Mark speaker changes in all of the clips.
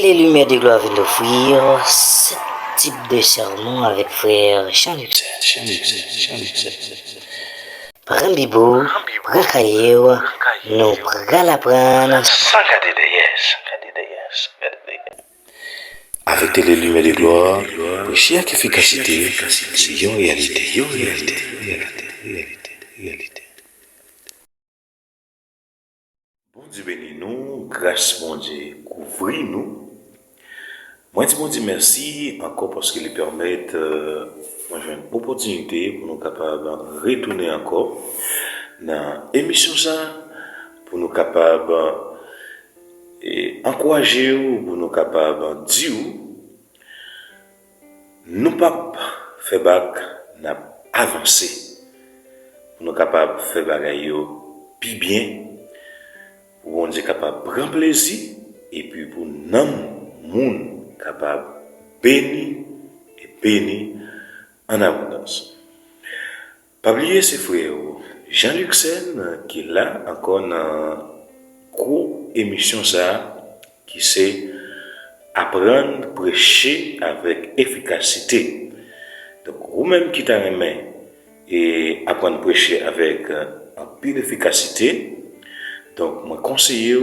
Speaker 1: les lumières de gloire viennent d'offrir ce type de sermon avec frère Jean-Luc. Prends Bibo, prends cahier, nous prenons la prendre.
Speaker 2: Sans garder de yes. Avec les lumières de gloire, prêcher avec efficacité, c'est une réalité. Bon Dieu bénis nous, grâce mon Dieu, couvrir nous. Moi, je dis merci encore parce qu'il permet une opportunité pour nous capables de retourner encore dans l'émission ça, pour nous capables encourager pour nous capables de dire nous pas faire bac n'a avancé pour nous capables de faire bagaille plus bien pour on est capable de prendre plaisir et puis pour nous monde capable béni en abondance. Pas oublier ses frères Jean-Luc Sen qui est là encore dans gros émission ça qui c'est apprendre prêcher avec efficacité. Donc vous-même qui t'en aimé et apprendre prêcher avec un peu d'efficacité. Donc moi conseille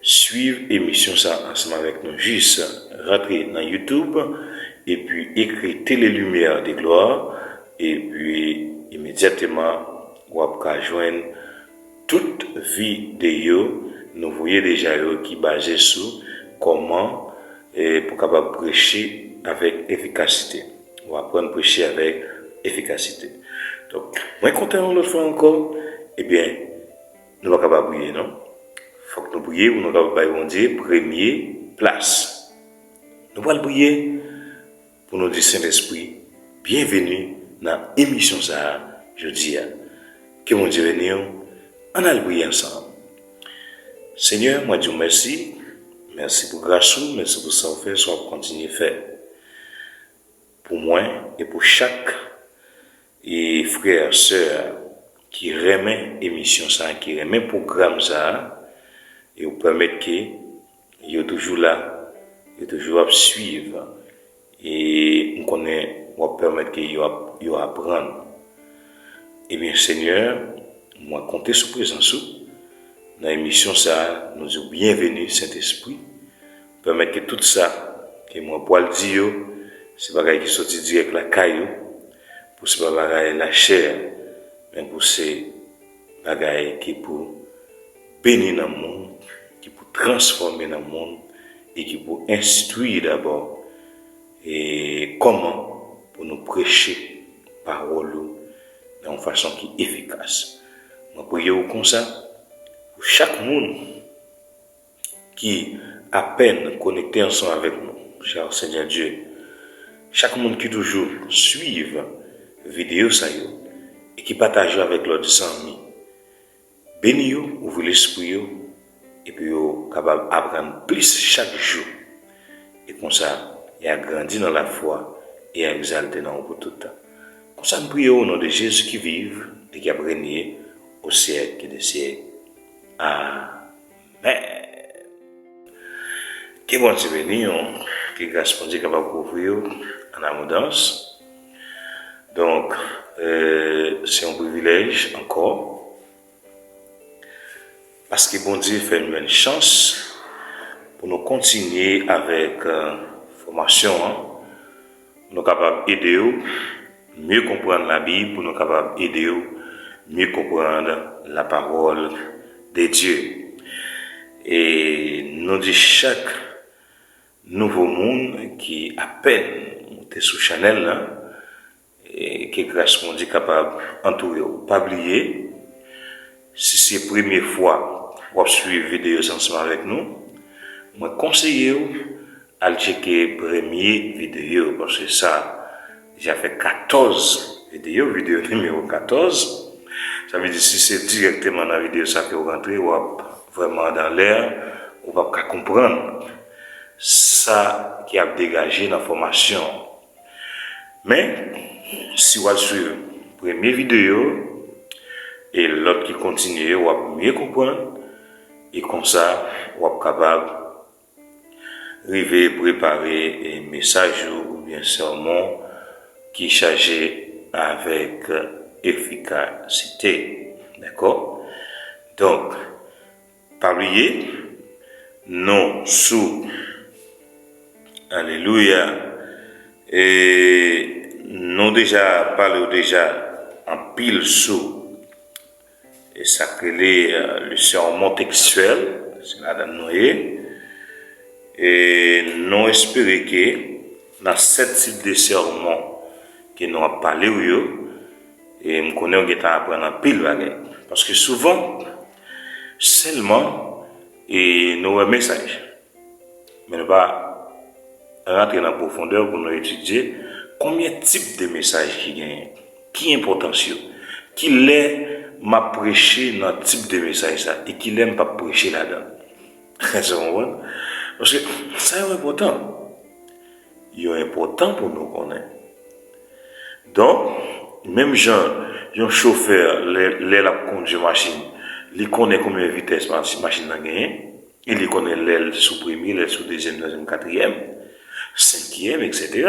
Speaker 2: suivre émission ça ensemble avec nous, juste rentrer dans YouTube et puis écrire Télé Lumière des Gloires et puis immédiatement vous pouvez joindre toute vidéo nous voyez déjà qui basé sur comment pour capable prêcher avec efficacité. On va apprendre à prêcher avec efficacité. Donc moi content l'autre fois encore eh bien nous pas capable prier non. Faut que nous prions pour nous capable Dieu première place. Nous allons prier pour nous dire Saint-Esprit, bienvenue dans l'émission ça, je dis que mon Dieu bénisse, on a prier ensemble. Seigneur, moi je vous remercie, merci pour grâce, merci pour ça fait, soit continuer à faire pour moi et pour chaque frère, sœur qui remet l'émission ça, qui remet le programme ça. Et vous permettre qu'il est toujours là, il est toujours à suivre. Et on permettre qu'il apprendre. Eh bien, Seigneur, moi, comptez sur présence. Dans l'émission, ça, nous disons bienvenue, Saint-Esprit. Permettre que tout ça, que moi, pour le dire, c'est pas qui sortit direct la caillou, pour ce pas la chair, mais pour ces bagailles qui pour bénir dans le monde, qui pour transformer dans le monde et qui pour instruire d'abord et comment pour nous prêcher parole d'une façon qui est efficace. Je prie comme ça pour chaque monde qui à peine connecté ensemble avec nous, cher Seigneur Dieu, chaque monde qui toujours suive vidéo ça et qui partage avec leurs amis. Bénis, ouvrez l'esprit et puis capable d'apprendre plus chaque jour. Et comme ça, il a grandi dans la foi et a exalté dans le tout le temps. Comme ça, nous prions au nom de Jésus qui vive et qui a régné au siècle des siècles. Amen. Que bon Dieu bénisse, que grâce mon Dieu capable de couvrir en abondance. Donc, c'est un privilège encore. Parce que bon Dieu fait une chance pour nous continuer avec formation, pour nous capables d'aider, mieux comprendre la Bible, pour nous capables d'aider, mieux comprendre la parole de Dieu. Et nous disons chaque nouveau monde qui à peine monté sous Chanel là, et qui grâce mon Dieu capable d'entourer ou pas oublier, si c'est la première fois pour suivre vidéo ensemble avec nous, moi conseille à checker première vidéo parce que ça j'ai fait 14 vidéos, vidéo numéro 14. Ça veut dire si c'est directement dans la vidéo ça que vous rentrez ou vraiment dans l'air, on va pas comprendre ça qui a dégagé dans la formation. Mais si vous suivez la première vidéo et l'autre qui continue, on va mieux comprendre. Et comme ça, on est capable arriver préparer un message ou bien sermon qui chargé avec efficacité. D'accord? Donc, pas oublier, non sous, alléluia, et nous déjà parlé déjà en pile sous, et ça s'appelait le sermon textuel, c'est là dans nous, et nous espérons que dans cette type de sermon que nous avons parlé, et nous connaissons que nous apprenons en pile bagage. Parce que souvent, seulement, et nous avons un message, mais nous ne pas rentrer dans la profondeur pour nous étudier combien de types de messages qui gagnent, qui est important, qui l'est m'a prêché dans le type de message ça, et qui l'aime pas prêcher là-dedans. Parce que ça est important. Il est important pour nous connaître. Donc, même un chauffeur, l'aile à conduire machine, il connaît combien de vitesse la machine a gagné, il connaît l'aile sous premier, l'aile sous deuxième, quatrième, cinquième, etc.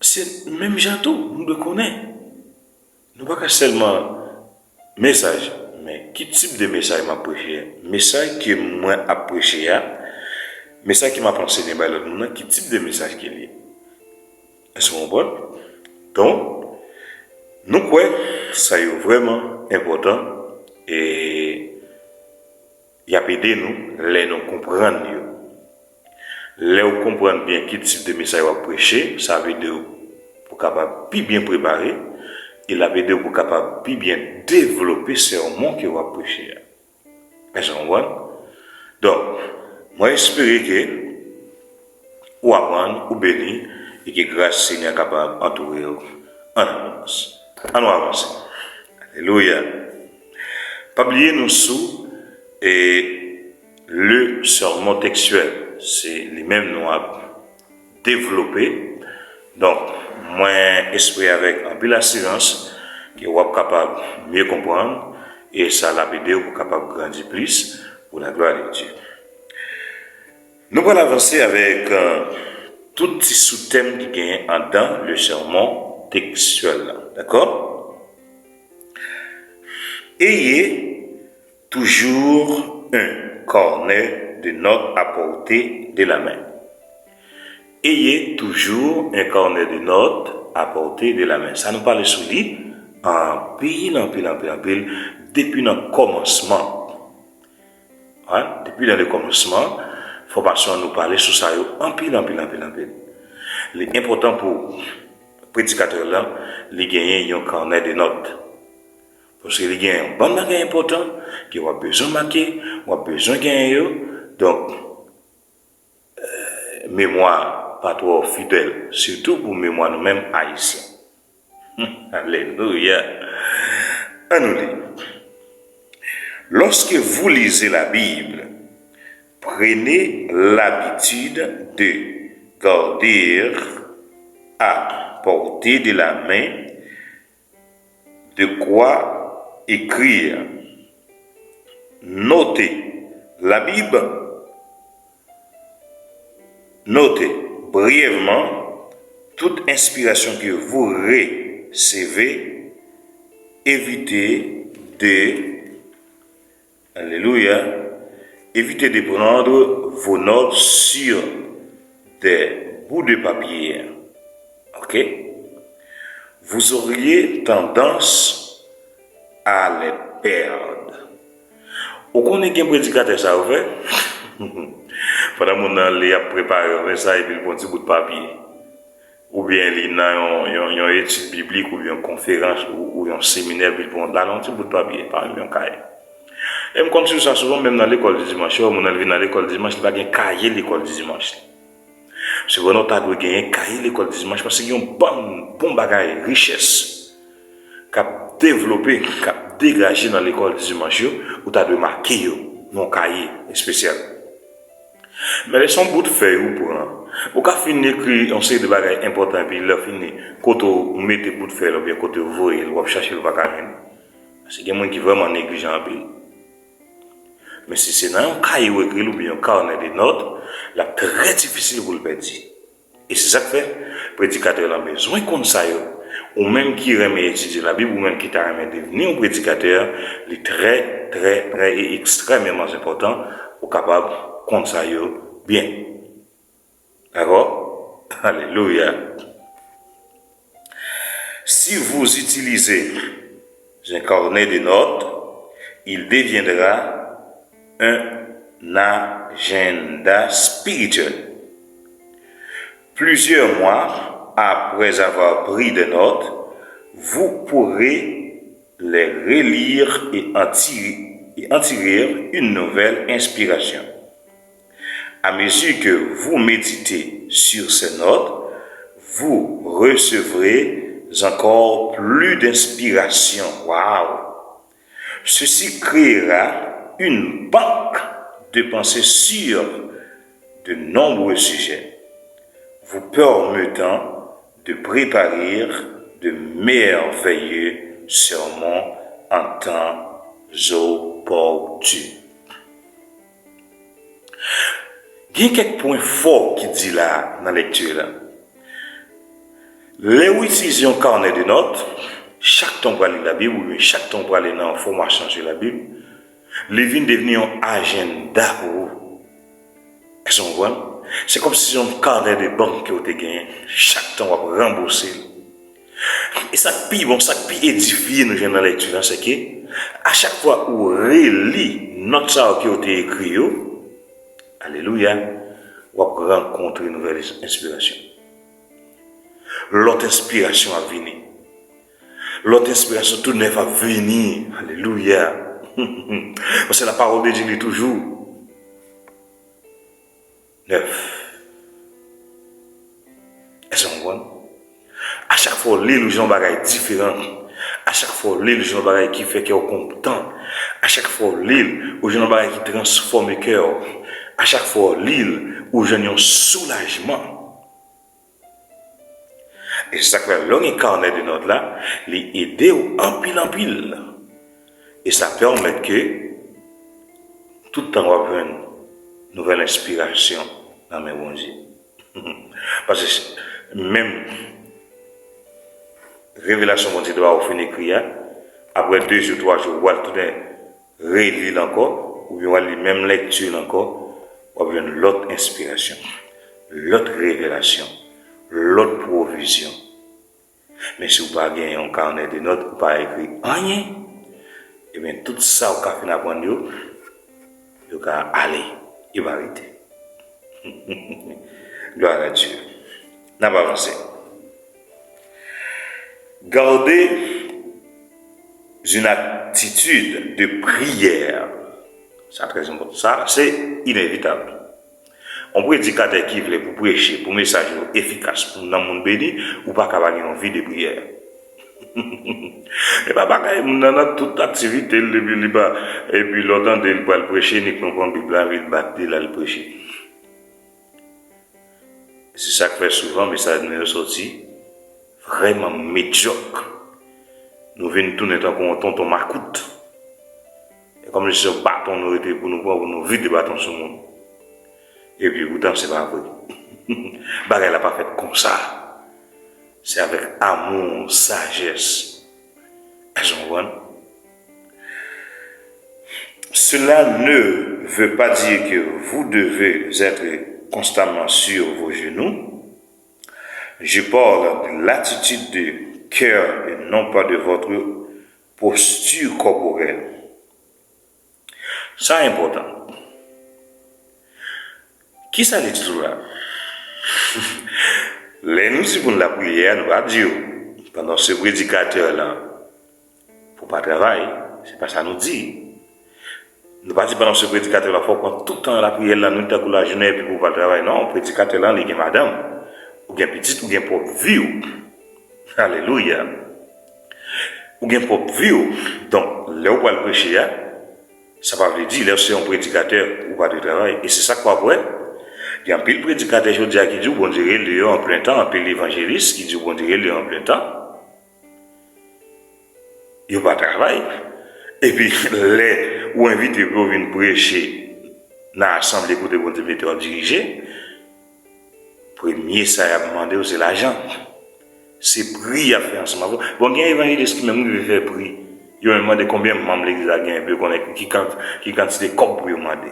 Speaker 2: C'est même tout, nous le connaissons. Nous ne pas seulement message, mais quel type de message m'a prêché? Message que moi a prêché, message qui m'a enseigné par l'autre monde, quel type de message qu'il est? Est-ce qu'on bon? Donc, nous croyons que ça est vraiment important et il a aidé nous, les nous comprendre mieux. Les nous comprendre bien quel type de message va prêcher, ça veut dire pour capable plus bien préparer, et la aidé pour capable plus bien développer ce sermon que va prêcher. Est-ce qu'on voit? Donc, moi j'espère que ou apprendre ou bénir et que grâce Seigneur capable d'entourer en avance. En avance. Alléluia. Pas oublier nous sous et le sermon textuel. C'est les mêmes nous à développer. Donc, moi, esprit avec un peu l'assurance que vous êtes capable de mieux comprendre et ça l'a aidé pour capable de grandir plus pour la gloire de Dieu. Nous allons avancer avec tout petit sous-thème qui gagne dans le sermon textuel. D'accord? Ayez toujours un cornet de notes à portée de la main. Ayez toujours un cornet de notes à portée de la main. Ça nous parle sous lit en pile, depuis le commencement. Hein? Depuis le commencement, il faut passer à nous parler sur ça en pile. L'important pour le prédicateur là, il gagne un carnet de notes. Parce qu'il y a un bon bagage important, qui a besoin de marquer, qui a besoin de gagner. Donc, mémoire pas trop fidèle, surtout pour mémoire nous-mêmes haïtiens. Alléluia. À nous dire. Lorsque vous lisez la Bible, prenez l'habitude de garder à portée de la main de quoi écrire. Notez la Bible. Notez brièvement toute inspiration que vous recevez. Évitez de prendre vos notes sur des bouts de papier. Ok? Vous auriez tendance à les perdre. Vous connaissez un prédicateur ça, vous fait? Pendant que vous a préparé un message et puis un petit bout de papier. Ou bien il a une étude biblique, ou bien une conférence, ou un séminaire, puis il a un petit bout de papier, par exemple, un cahier. Et je continue ça souvent, même dans l'école du dimanche. On vient dans l'école du dimanche, il n'y a pas un cahier l'école du dimanche. C'est vraiment tu dois gagner un cahier l'école du dimanche parce qu'il y a un bon bagage, richesse, qui a développé, qui a dégagé dans l'école du dimanche, où tu as de marquer mon cahier spécial. Mais les son bout de feuille ou pour au cas finir écrire on sait de bagages importants puis il a fini quand on met des bouts de feuille ou bien quand on voit il va chercher le bagage parce qu'il y a des gens qui vraiment négligent un peu Mais si c'est dans un cahier écrit ou bien un carnet de notes, là, très difficile pour le perdre. Et c'est ça que fait, le prédicateur a besoin comme ça, ou même qui remet étudier la Bible, ou même qui t'a remet devenir un prédicateur, il est très, très, très et extrêmement important pour capable comme ça, bien. D'accord? Alléluia. Si vous utilisez un carnet de notes, il deviendra un agenda spirituel. Plusieurs mois après avoir pris des notes, vous pourrez les relire et en tirer une nouvelle inspiration. À mesure que vous méditez sur ces notes, vous recevrez encore plus d'inspiration. Waouh! Ceci créera une banque de pensées sur de nombreux sujets, vous permettant de préparer de merveilleux sermons en temps opportun. Il y a quelques points forts qui dit là dans la lecture. Là. Les utilisons un carnet de notes, chaque temps pour lire la Bible, ou chaque temps pour aller dans la formation sur la Bible, les vignes devenir un agenda pour vous. Est-ce qu'on voit? C'est comme si un carnet de banque que vous avez gagné, chaque temps pour rembourser. Et ça qui bon, ça qui édifie nous dans la lecture, c'est que à chaque fois où on relit notre ça qui a été écrit, alléluia, on va rencontrer une nouvelle inspiration. L'autre inspiration va venir. L'autre inspiration tout neuf va venir. Alléluia. Parce que la parole de Dieu est toujours neuf. Est-ce qu'on voit? À chaque fois, l'illusion bagaille différent. À chaque fois, l'illusion bagaille qui fait qu'on est content. À chaque fois, l'illusion bagaille qui transforme le cœur. À chaque fois, l'île où j'ai un soulagement. Et c'est ça que le long carnet de notes là, les aider en pile. Et ça permet que tout le temps on va avoir une nouvelle inspiration dans mes bons yeux. Parce que même révélation bon Dieu doit offrir écrire après 2 jours, 3 jours, on va tout relire encore, ou bien on va lire même lecture encore, on va avoir l'autre inspiration, l'autre révélation. L'autre provision. Mais si vous n'avez pas gagné un carnet de notes, vous n'avez pas écrit rien, et bien tout ça, vous avez fait apprendre, vous avez aller, il va arrêter. Gloire à Dieu. N'a pas avancé. Gardez une attitude de prière. Ça, très important. Ça, c'est inévitable. On prédicateur qui veut pour prêcher, pour message efficace pour dans le monde béni, ou pas qu'à avoir une vie de prière. Et pas dans toute activité, et puis l'autant de le prêcher, ni qu'on prend Bible, il battre là le prêcher. C'est ça que fait souvent, mais ça nous sorti vraiment médiocre. Nous venons tourner tant qu'on tonton Macoute. Et comme je dis, bâton nous était pour nous voir, pour nous vite de bâton sur le monde. Et puis, pourtant, c'est pas vrai. Bagay n'a pas fait comme ça. C'est avec amour, sagesse. Est-ce qu'on voit? Cela ne veut pas dire que vous devez être constamment sur vos genoux. Je parle de l'attitude de cœur et non pas de votre posture corporelle. Ça est important. Qui ça dit tout là? Les nous, si pour la prière, nous va dire, pendant ce prédicateur-là, pour pas travailler, c'est pas ça nous dit. Nous pas dire pendant ce prédicateur-là, il faut qu'on tout le temps la prière, là, nous t'as la journée, puis pour pas travailler. Non, le prédicateur-là, il y a madame, ou bien petite, ou bien propre vie. Alléluia. Ou bien propre vie. Donc, là où on va le prêcher, ça va veut dire, là, c'est un prédicateur ou pas de travail. Et c'est ça quoi, ouais. Il y a un pile prédicateur qui dit bon Dieu le en plein temps, un pile évangéliste qui dit bon Dieu le en plein temps. Il n'y a pas de travail. Et puis, ou invité pour venir prêcher dans l'assemblée côté pour te mettre en diriger, premier ça a demandé c'est l'argent. C'est prix à faire ensemble. Bon, il y a un évangéliste qui même veut faire prix. Il a demandé combien de membres l'église a gagné, qui quantité de corps pour demander.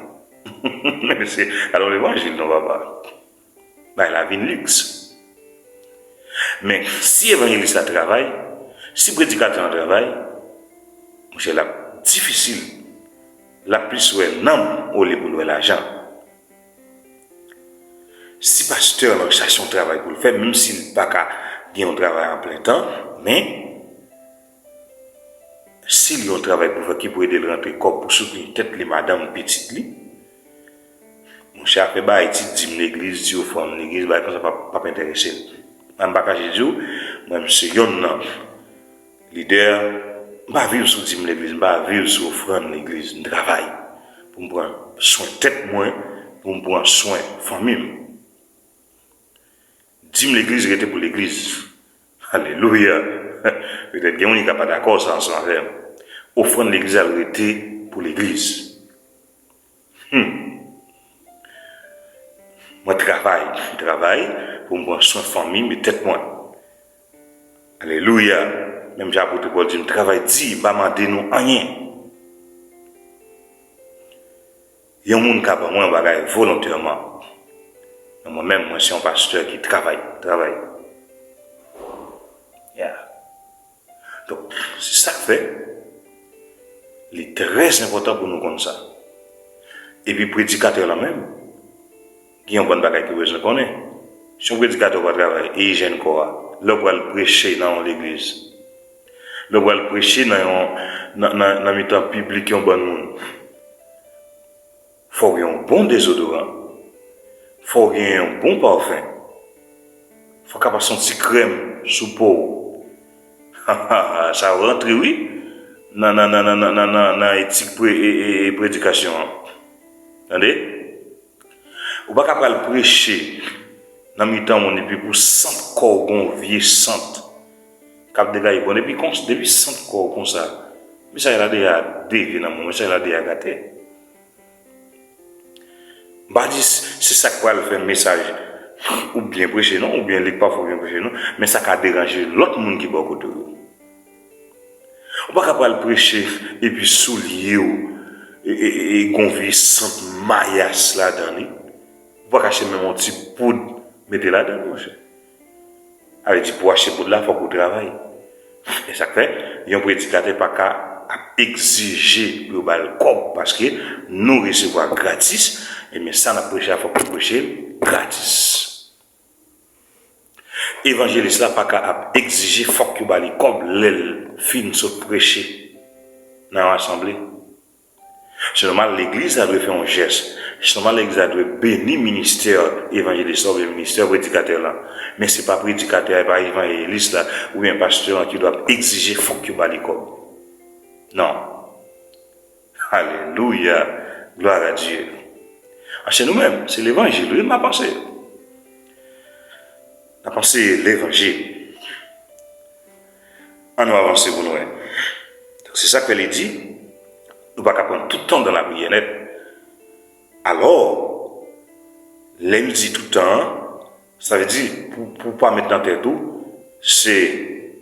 Speaker 2: Alors l'évangile ne va pas. Ben, la vie de luxe. Mais si l'évangéliste travaille, si le prédicateur travaille, c'est difficile. La plus ou non au lieu pour l'argent. Si pasteur a son travail pour le faire, même s'il n'a pas un travail en plein temps, mais s'il a un travail pour faire, qui peut aider le rentrer corps pour soutenir peut-être les madames petites, mon cher fait bah étude dit l'église, dit au fond l'église, bah ça pas m'intéresser. En bas quand je dis, moi monsieur yon leader, pas vivre sous dim l'église, pas vivre sous offrande l'église, travail pour me prendre soin tête moins, pour me prendre soin famille. Dim l'église était pour l'église. Alléluia. Peut-être qu'il n'y a pas d'accord ça ensemble. Offrande l'église a été pour l'église. Moi, travaille pour me prendre soin de famille, mais tête moi. Alléluia. Même j'ai apporté pour dire, travail dit, pas demander nous rien. Il y a un monde qui a moi volontairement. Moi-même, moi, je suis un pasteur qui travaille. Yeah. Donc, c'est ça que fait. Il est très important pour nous comme ça. Et puis, prédicateur là même, qui est un bon bagage que je connais. Si un prédicateur va travailler et hygiène quoi, là pour le prêcher dans l'église. Là pour le prêcher dans le temps public qui est un bon monde. Faut qu'il y ait un bon désodorant. Faut qu'il y ait un bon parfum. Faut qu'il y ait un petit crème sous peau. Ça rentre, oui, dans l'éthique et prédication. Attendez? Ou pas capable de prêcher dans le temps on est plus pour 100 corps gon vieux 100 cap de gars bon depuis 100 corps comme ça mais ça il a déjà dévié dans mon ça il a déjà gâté bah dit c'est ça quoi le faire message ou bien prêcher non ou bien les pas faut bien prêcher non mais ça a dérangé l'autre monde qui beaucoup de ou pas capable de prêcher et puis soulier et gonfler 100 maillas là-dedans. Vous pouvez acheter même un petit poudre, mettez là-dedans, mon cher. Avec dit pour acheter poudre là, il faut qu'on travaille. Et ça fait, il y a un prédicateur pas qu'à exiger le balcon parce que nous recevons gratis, et mais ça, n'a prêché, il faut qu'on prêcher gratis. Évangéliste là, pas qu'à exiger, il faut qu'on ait comme l'aile fine se prêcher dans l'assemblée. C'est normal, l'église a dû faire un geste. C'est normal, l'église a dû bénir le ministère évangéliste, le ministère prédicateur là. Mais ce n'est pas prédicateur, pas évangéliste là, ou bien pasteur qui doit exiger faut que tu l'école. Non. Alléluia. Gloire à Dieu. C'est nous-mêmes, c'est l'évangile, oui, ma pensée. La pensée, l'évangile. On va avancer pour nous. C'est ça qu'elle dit. Nous ne pouvons pas prendre tout le temps dans la prière. Alors, l'aime dit tout le temps, ça veut dire, pour ne pas mettre dans tête tout, c'est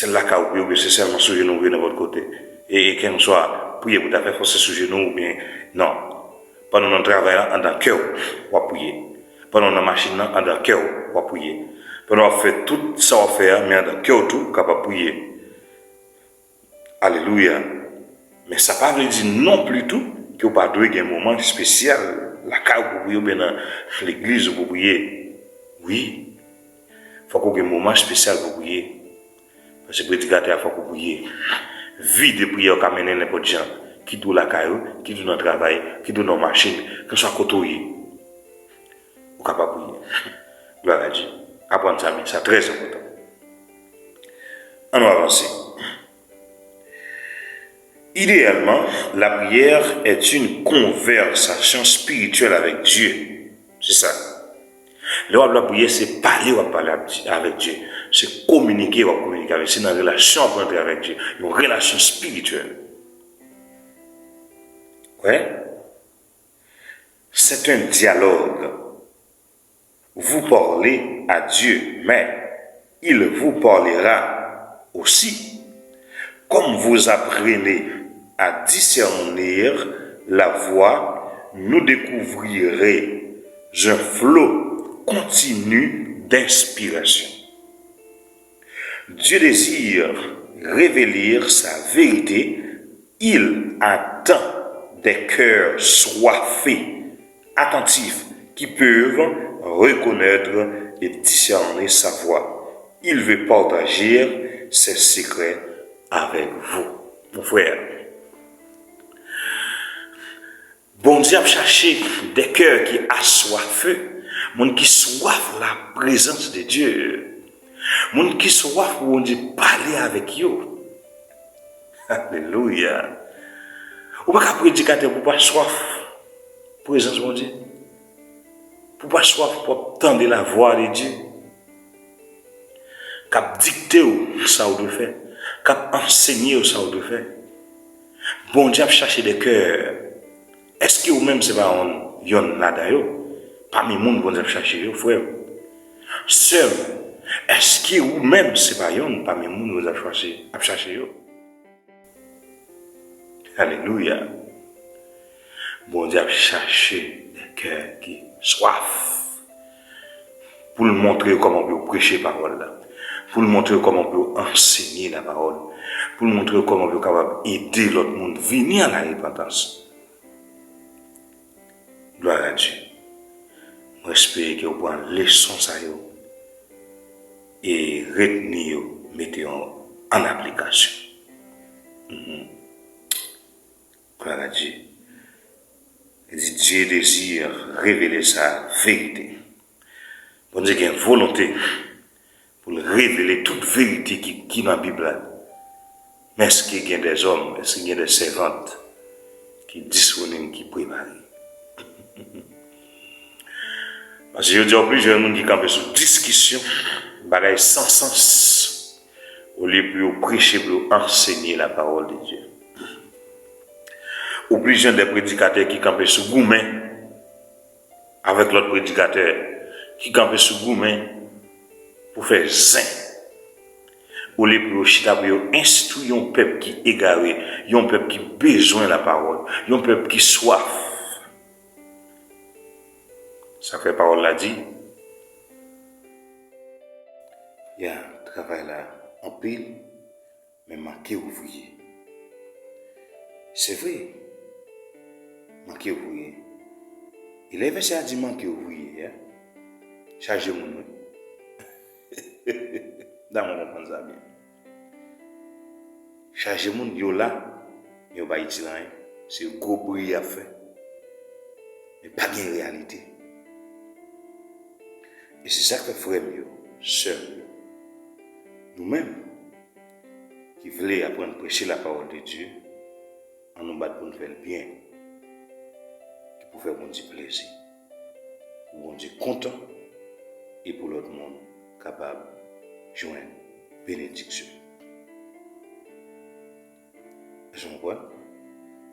Speaker 2: la cas où c'est seulement sous genou ou de votre côté. Et qu'on soit prier pour faire forcer sous genou ou bien, non. Pendant notre travail, en dans le cœur, on va prier. Pendant notre machine, en dans le cœur, on va prier. Pendant on fait tout ça, on va faire, mais en dans le cœur, tout, on va prier. Alléluia. Mais ça ne veut pas dire non plus tout que vous ne pouvez pas un moment spécial, la carte pour prier, ou dans l'église pour prier. Oui, il faut qu'il y ait un moment spécial pour prier. Parce que le prédicateur, il faut que vous priez. Vie de prière, on peut mener n'importe gens qui doit la caillou, qui doit dans le travail, qui doit dans la machine, qui soit côtoyé. Vous pouvez pas prier. Gloire à Dieu. Apprendre ça, c'est très important. On va avancer. Idéalement, la prière est une conversation spirituelle avec Dieu. C'est ça. Le roi de la prière, c'est parler avec Dieu. C'est communiquer avec Dieu. C'est une relation avec Dieu. Une relation spirituelle. Ouais. C'est un dialogue. Vous parlez à Dieu, mais il vous parlera aussi. Comme vous apprenez à discernir la voix, nous découvrirez un flot continu d'inspiration. Dieu désire révéler sa vérité. Il attend des cœurs soifés, attentifs, qui peuvent reconnaître et discerner sa voix. Il veut partager ses secrets avec vous, mon frère. Bon Dieu a cherché des cœurs qui assoiffent, monde qui soif la présence de Dieu, monde qui soif pour on dit parler avec eux. Alléluia. Ou pas qu'un prédicateur pour pas soif présence de Dieu, pour pas soif pour entendre la voix de Dieu, cap dicter ça ou de faire, cap enseigner ça ou de faire. Bon Dieu a cherché des cœurs. Est-ce que vous-même c'est pas on yon là d'ailleurs parmi les gens bon Dieu a cherché frère. Seul, est-ce que vous-même c'est pas yon parmi les gens vous a cherché yo? Alléluia. Bon Dieu a cherché des cœurs qui soif pour le montrer comment on peut prêcher la parole là, pour le montrer comment on peut enseigner la parole, pour le montrer comment on peut capable aider l'autre monde à venir à la repentance. Gloire à Dieu. J'espère que vous prenez leçon ça et retenez, mettez en application. Gloire à Dieu. Dieu désire révéler sa vérité. Bon Dieu a une volonté pour révéler toute vérité qui est dans la Bible. Mais est-ce qu'il y a des hommes, est-ce qu'il y a des servantes qui disponibles, qui préparent? Parce que je dis en plus, j'ai un monde qui campent sur discussion, bagaille sans sens, au lieu de prêcher, pour enseigner la parole de Dieu. Ou plusieurs des prédicateurs qui campent sur goumen, avec l'autre prédicateur qui campent sur goumen pour faire zin. Ou lieu de instruire un peuple qui est égaré, un peuple qui a besoin de la parole, un peuple qui soif. Ça fait parole l'a dit. Il y a un travail là en pile, mais manqué ouvrier. C'est vrai, manqué ouvrier. Il est versé à dire manqué ouvrier. Hein? Chargez mon nom. Dans mon comprendre ça bien. Chargez mon yo là, yo ba iti là, c'est un gros bruit à faire. Mais pas bien réalité. Et c'est ça que frère mieux, sœur nous-mêmes, qui voulons apprendre à prêcher la parole de Dieu, en nous battre pour nous faire le bien, pour faire bon Dieu plaisir, pour bon Dieu content, et pour l'autre monde capable de joindre bénédiction. Je comprends?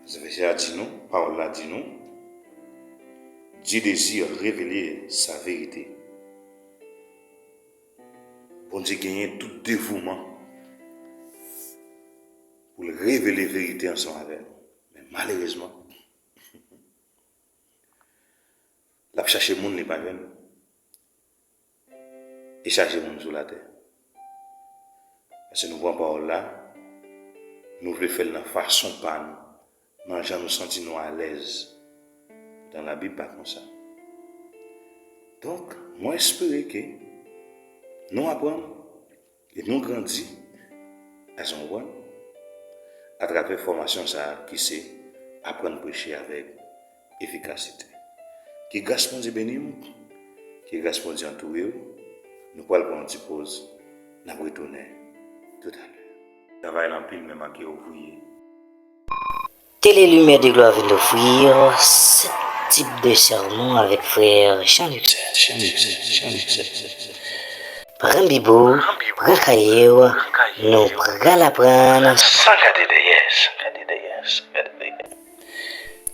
Speaker 2: Ça veut dire dit non, parole là dit non. Dieu désire révéler sa vérité. Bon Dieu gagne tout dévouement pour révéler la vérité ensemble avec nous. Mais malheureusement, la chercher le monde n'est pas même. Et chercher le monde sur la terre. Parce que nous voyons parole là, nous voulons faire de la façon par nous. Nous nous sentons à l'aise. Dans la Bible, pas comme ça. Donc, moi, j'espère que nous apprenons et nous grandissons à son roi à travers la formation ça, qui c'est apprendre à prêcher avec efficacité. Que grâce à Dieu béni, que grâce à Dieu entouré, nous pouvons prendre une petite pause, nous retourner tout à l'heure. Travail en pile, même à qui ouvrier.
Speaker 1: Télélumière de gloire vient d'offrir ce type de sermon avec frère Jean-Luc. Prends Bibo, prends Kayewa, nous prenons la prendre.
Speaker 2: Sans garder de yes.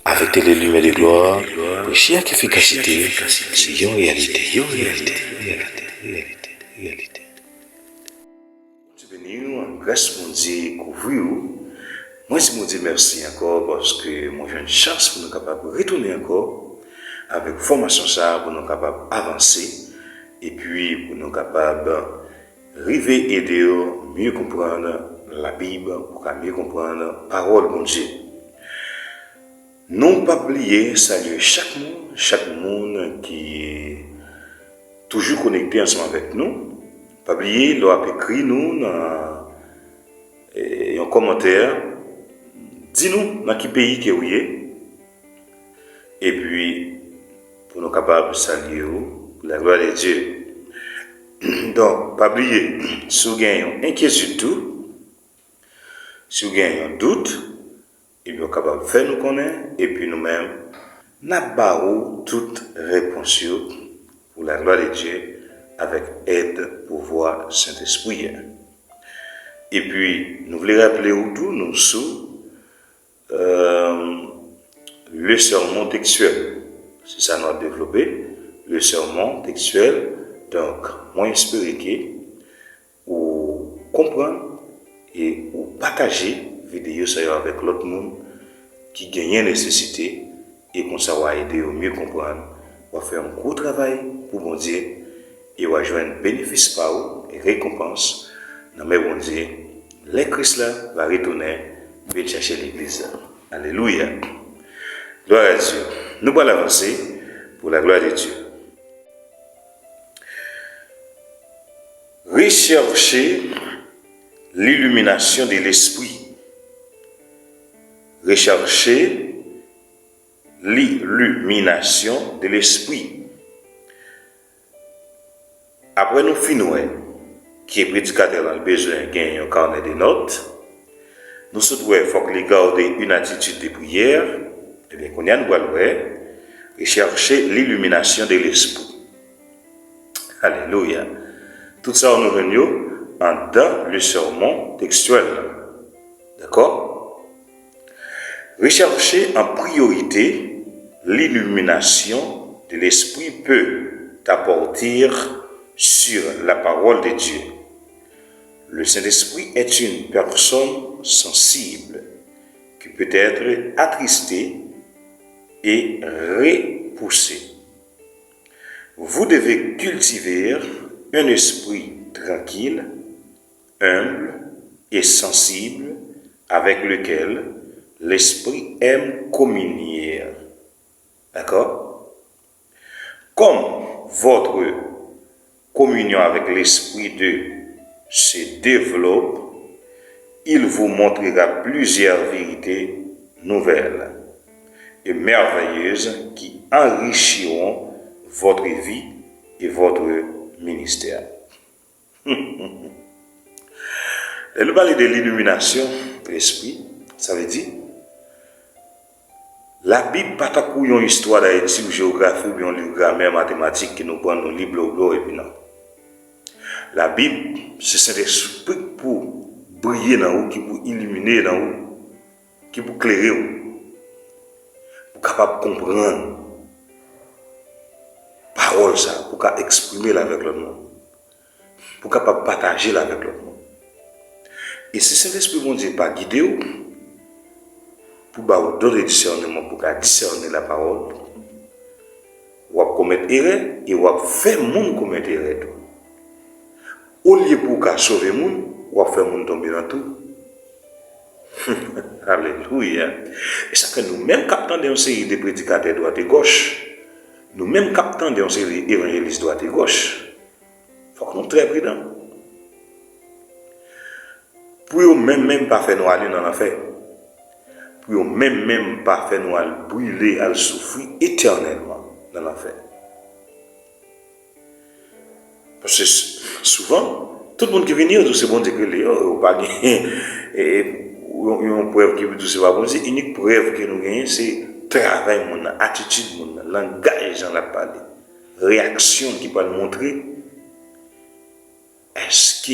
Speaker 2: avec télé lumière de gloire, prêcher avec efficacité, c'est une réalité. Venu en grâce, mon Dieu, couvrir. Moi, je me dis merci encore parce que moi j'ai une chance pour nous capables de retourner encore avec formation ça pour nous capables d'avancer et puis pour nous capables d'arriver aider mieux comprendre la Bible, pour mieux comprendre la parole de Dieu. Non pas oublier saluer chaque monde qui est toujours connecté ensemble avec nous. Pas oublier leur écrit nous dans un commentaire. Dis-nous dans quel pays que vous êtes. Et puis, pour nous capables de saluer la gloire de Dieu. Donc, pas oublier, si vous avez une inquiétude, si vous avez un doute, et puis vous êtes capable de faire nous connaître, et puis nous-mêmes, nous avons toute réponse pour la gloire de Dieu avec aide, pouvoir, Saint-Esprit. Et puis, nous voulons rappeler tout, nous sous le sermon textuel. C'est ça nous a développé, le sermon textuel. Donc, moi, j'espère que vous comprenez et vous partagez la vidéo avec l'autre monde qui gagne nécessité et qu'on ça va aider au mieux comprendre. On va faire un gros travail pour bon Dieu et on va joindre bénéfice par vous et récompense. Non mais bon Dieu, les Christ là va retourner et chercher l'église. Alléluia. Gloire à Dieu. Nous allons avancer pour la gloire de Dieu. Recherchez l'illumination de l'esprit. Recherchez l'illumination de l'esprit. Après nous finissons, qui est prédicateur dans le besoin, gagne un carnet de notes. Nous souhaitons, il faut que les garder une attitude de prière. Eh bien, qu'on y a nous rechercher l'illumination de l'esprit. Alléluia. Tout ça, nous venons dans le sermon textuel. D'accord? Rechercher en priorité l'illumination de l'esprit peut t'apporter sur la parole de Dieu. Le Saint-Esprit est une personne sensible qui peut être attristée et repoussée. Vous devez cultiver un esprit tranquille, humble et sensible avec lequel l'esprit aime communier. D'accord? Comme votre communion avec l'esprit de se développe, il vous montrera plusieurs vérités nouvelles et merveilleuses qui enrichiront votre vie et votre ministère. Le parler de l'illumination de l'esprit, ça veut dire la Bible pas ta une histoire d'Haïti ou géographie ou bien le grammaire mathématique qui nous prend nos livres et puis non. La Bible, c'est Saint-Esprit pour briller dans vous, qui pour illuminer dans vous, qui pour éclairer vous, pour capable de comprendre parole ça, pour capable exprimer avec le monde, pour capable partager avec le monde. Et si Saint-Esprit bon Dieu pas guidé vous, pour vous donner discernement, pour discerner la parole, vous commettre erreur et vous faire monde commettre erreur. Au lieu pour sauver le monde, ou faire le monde tomber dans tout. Alléluia. Et ça que nous-mêmes captons d'une série de prédicateurs droite et gauche, nous-mêmes captons d'une série d'évangélistes droite et gauche, il faut que nous soyons très prudents. Pour eux même pas faire nous aller dans l'enfer. Pour eux même pas faire nous brûler, à souffrir éternellement dans l'enfer. Parce que souvent, tout le monde qui vient dire c'est bon Dieu que les pas une preuve qui veut dire c'est pas bon Dieu, unique preuve que nous gagnons c'est travail mon attitude mon langage dans la parler, réaction qui peut nous montrer est-ce que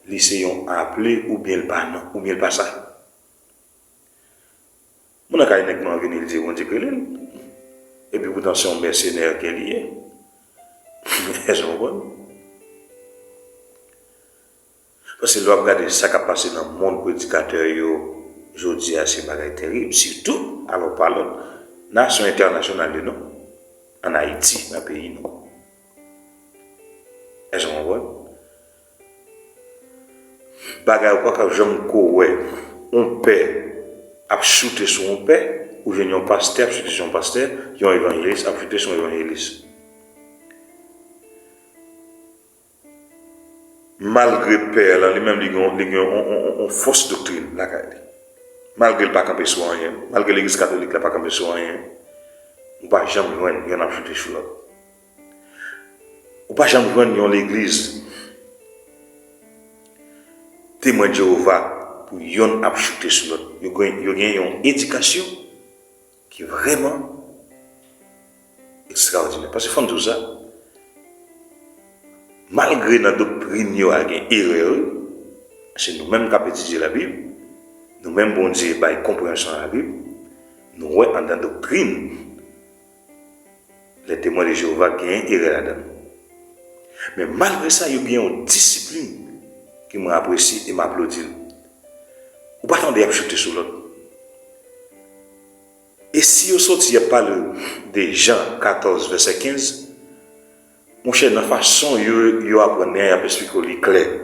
Speaker 2: les essayons appeler ou bien le pas non ou bien le pas ça. On a qu'à venir dire on dit que l'île. Et puis pourtant c'est un mercenaire qui est lié. Est-ce que vous comprenez? Parce que l'on regarde ça qui a passé dans le monde prédicateur, je dis c'est bagay terrible, surtout, alors parlons, nation internationale, non? En Haïti, dans le pays, non? Est-ce que vous comprenez? Bagay quoi que j'aime courir, on père a shooté sur un père, ou j'ai un pasteur, shooté sur un pasteur, qui ont évangéliste, a shooté sur un évangéliste. Malgré le père, là, lui-même, il a une fausse doctrine, là, malgré le pas campé sur rien, malgré l'église catholique, là, pas campé sur rien, on pas jamais joindre, il y en a shooté sur l'autre. On pas jamais joindre l'église. Témoin de Jéhovah pour yon a chuter sur l'autre. Yo gagne une éducation qui est vraiment extraordinaire. Parce que font tout ça, malgré notre doctrine yo a une erreur, c'est nous-mêmes qui avons étudié la Bible, nous-mêmes bon Dieu par compréhension de la Bible, nous voyons dans la doctrine les témoins de Jéhovah qui ont une erreur là-dedans. Mais malgré ça, il y a une discipline qui m'apprécie et m'applaudit. Ou pas attendre à chuter sur l'autre. Et si vous sortez parle de Jean 14, verset 15, mon cher, dans la façon vous apprenez à expliquer clair.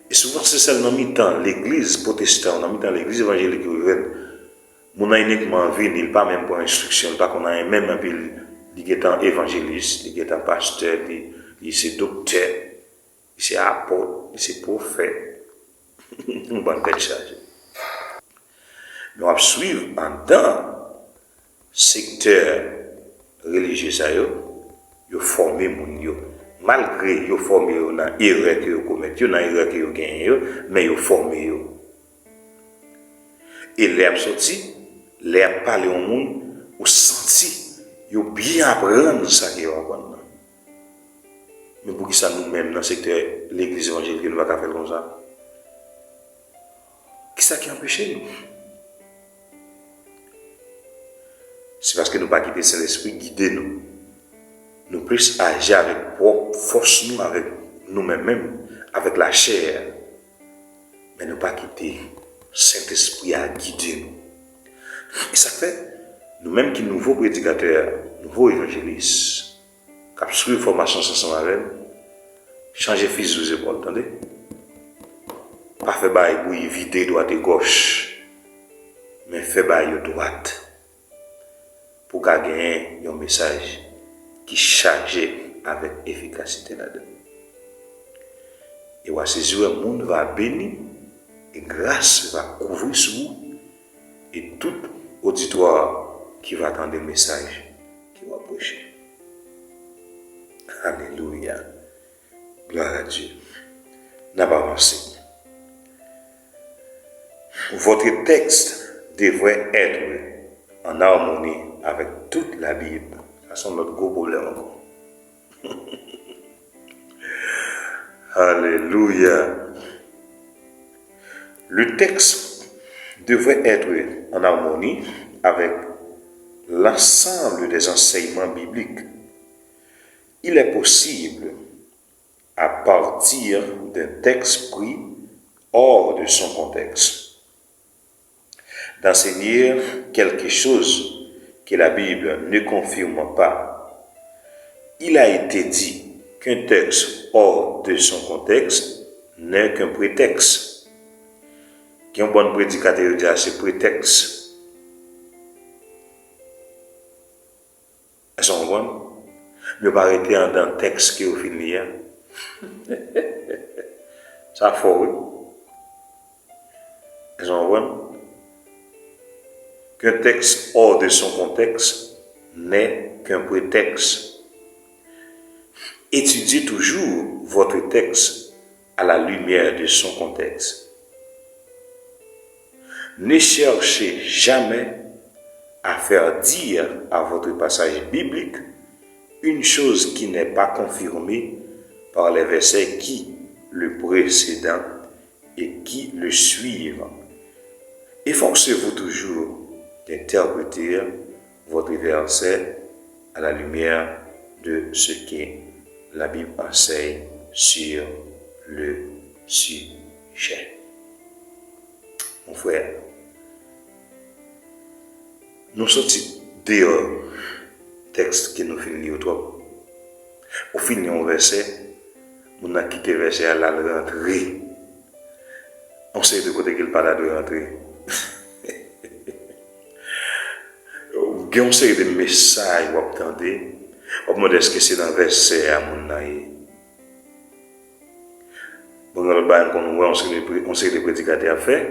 Speaker 2: Et souvent, c'est seulement mi-temps l'église protestante, dans mi-temps l'église évangélique, mon a uniquement vu, il pas même pour instruction, pas qu'on a même un peu, il est un évangéliste, il est un pasteur, il est docteur, il est apôtre, il est prophète. Une bonne tête chargée. Nous allons suivre en dans secteur religieux, ils formé mon yo. Malgré qu'ils formé dans l'erreur que vous commettez, dans l'erreur que vous gagnez, mais ils formé yo. Et les sorti, les parler au monde, ou senti, ils bien apprendre ça qu'ils vont apprendre. Mais pour qui ça nous-mêmes dans le secteur de l'église évangélique, nous ne pouvons pas faire comme ça? Qui ça qui empêche nous? C'est parce que nous ne pouvons pas quitter Saint-Esprit guider nous. Nous plus agir avec propre force, nous, avec nous-mêmes, avec la chair. Mais nous ne pouvons pas quitter Saint-Esprit à guider nous. Et ça fait, nous-mêmes qui nouveaux prédicateurs, nouveaux évangélistes, qui ont suivi la formation sans avec changer fils aux épaules, entendez? Pas faire bail pour vider droite et gauche, mais faire bail droite pour gagner un message qui chargé avec efficacité là-dedans. Et voici si le monde va bénir et grâce va couvrir sur vous et tout auditoire qui va attendre le message qui va prêcher. Alléluia. Gloire à Dieu. N'a pas avancé. Votre texte devrait être en harmonie avec toute la Bible. Ça, c'est notre gros problème encore. Alléluia. Le texte devrait être en harmonie avec l'ensemble des enseignements bibliques. Il est possible, à partir d'un texte pris hors de son contexte, d'enseigner quelque chose que la Bible ne confirme pas. Il a été dit qu'un texte hors de son contexte n'est qu'un prétexte. Qu'un bon prédicateur dit à ce prétexte. Est-ce qu'on voit? Ne pas arrêter dans un texte qui est au final. Ça faut, oui. Est-ce qu'on voit? Qu'un texte hors de son contexte n'est qu'un prétexte. Étudiez toujours votre texte à la lumière de son contexte. Ne cherchez jamais à faire dire à votre passage biblique une chose qui n'est pas confirmée par les versets qui le précèdent et qui le suivent. Efforcez-vous toujours d'interpréter votre verset à la lumière de ce que la Bible enseigne sur le sujet. Mon frère, nous sortis dehors texte que nous finissons trop. Au final, un verset, nous avons quitté le verset à la rentrée. On sait de côté qu'il parle de rentrer. Il y a une série de messages que vous entendez. Vous demandez est-ce que c'est dans le verset à mon aïe. Bon, dans le bain, on sait des prédicateurs à faire.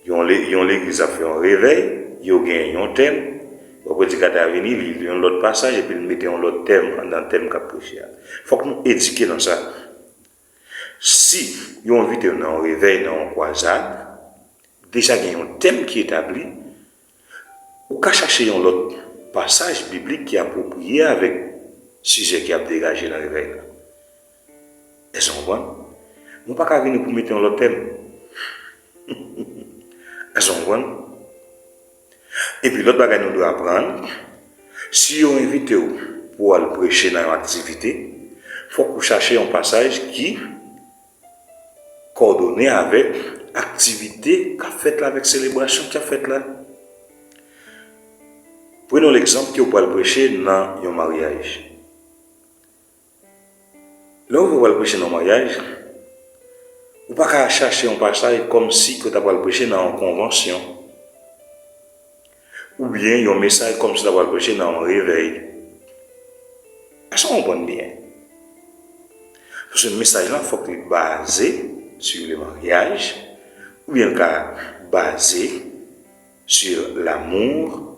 Speaker 2: Ils ont l'église à faire un réveil. Ils ont gagné un thème. Le prédicateur a venu, il y a un autre passage et puis il mettait un autre thème dans le thème qu'a prêché. Il faut que nous éduquions dans ça. Si ils ont invité dans un réveil, dans un croisade, déjà il y a un thème qui est établi, ou qu'à chercher un autre passage biblique qui est approprié avec le sujet qui a dégagé dans le réveil. Est-ce qu'on voit? Nous ne pouvons pas venir pour mettre un autre thème. Est-ce qu'on voit? Et puis l'autre bagage nous doit apprendre, si on invite pour aller prêcher dans une activité, il faut que vous cherchiez un passage qui coordonné avec l'activité qu'a faite là, avec la célébration qu'a faite là. Prenons l'exemple que vous pouvez prêcher dans un mariage. Là où vous pouvez prêcher dans un mariage, vous ne pouvez pas chercher un passage comme si vous pouvez prêcher dans une convention. Ou bien un message comme si vous pouvez prêcher dans un réveil. Ça on comprend bien. Parce que ce message-là, il faut qu'il soit basé sur le mariage, ou bien basé sur l'amour,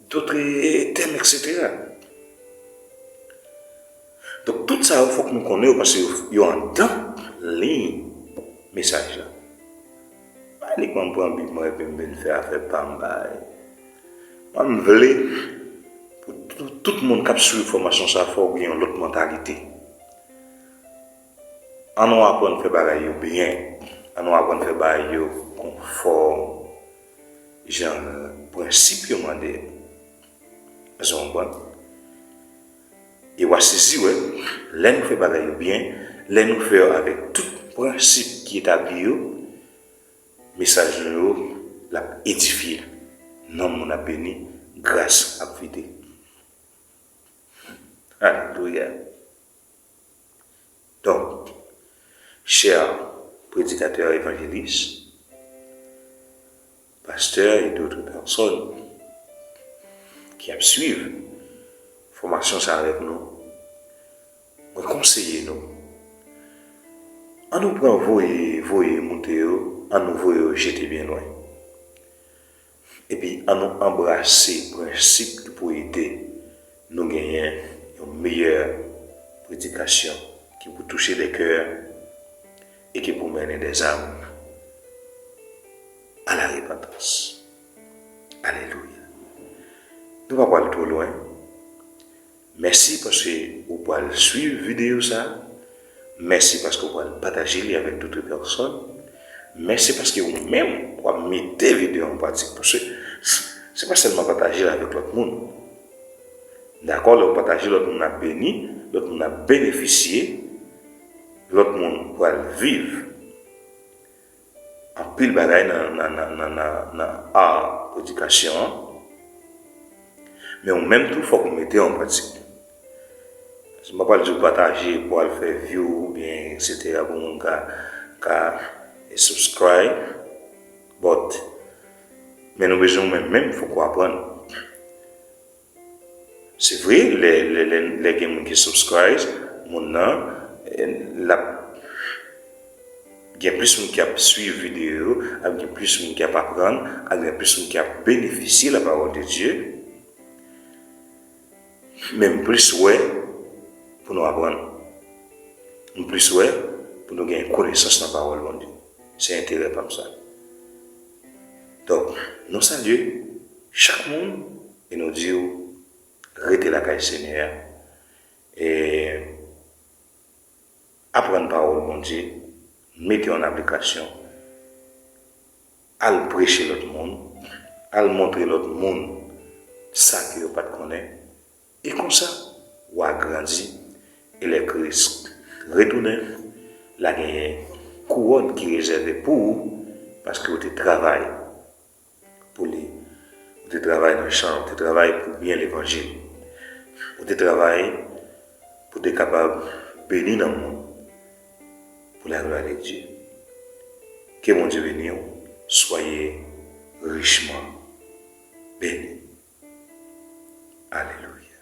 Speaker 2: d'autres thèmes, etc. Donc tout ça, il faut que nous connaissions parce qu'il y a un temps, les messages là. Pas uniquement pour un Bible, et puis me faire pamba. Moi, je veux pour tout le monde qui a suivi la formation, ça faut bien l'autre mentalité. On nous apprend à faire bagaille bien, on nous apprend à faire bagaille conforme, genre principe demandé. C'est bon. Et voici si ouais, là nous fait bagaille bien, là nous fait avec tout principe qui est établi, message l'a édifié. Non, on a béni grâce à vie. Alléluia. Donc, chers prédicateurs évangélistes, pasteurs et d'autres personnes qui suivent la formation ça avec nous, on conseille nous. On nous prend voyer monter, on nous voyer jeter bien loin. Et puis, on nous embrasser le principe qui peut aider nous gagner une meilleure prédication qui peut toucher des cœurs et qui peut mener des âmes à la repentance. Alléluia. Nous ne allons pas aller trop loin. Merci parce que vous pouvez suivre la vidéo ça. Merci parce que vous pouvez partager avec d'autres personnes. Merci parce que vous-même pouvez mettre des vidéos en pratique. Parce que ce n'est pas seulement partager avec l'autre monde. D'accord, le partager, l'autre monde a béni, l'autre monde a bénéficié, l'autre monde va vivre en pile bagaille dans la prédication. Mais en même temps, il faut qu'on mette en pratique. Je ne vais pas le partager pour le faire view, bien, etc. pour mon gars, subscribe. Mais nous besoin même, il faut qu'on apprenne. C'est vrai, les gens qui subscribent, il y a plus de gens qui a suivi la vidéo, il y a plus de gens qui a apprendre, il y a plus de gens qui a bénéficié de la parole de Dieu. Même plus, ouais, pour nous apprendre. Même plus, ouais, pour nous gagner connaissance de la parole de Dieu. C'est intérêt comme ça. Donc, nous saluons chaque monde et nous disons, arrêtez la caille Seigneur et apprenez la parole de Dieu, mettez en application, à le prêcher l'autre monde, à montrer l'autre monde ça que vous pas connaître. Et comme ça, vous avez grandi et les Christ retournent, la gagne couronne qui est réservée pour vous parce que vous travaillez pour les. Vous travaillez dans le champ, vous travaillez pour bien l'évangile. Vous travaillez pour être capable de bénir dans le monde pour la gloire de Dieu. Que mon Dieu bénisse, soyez richement bénis. Alléluia.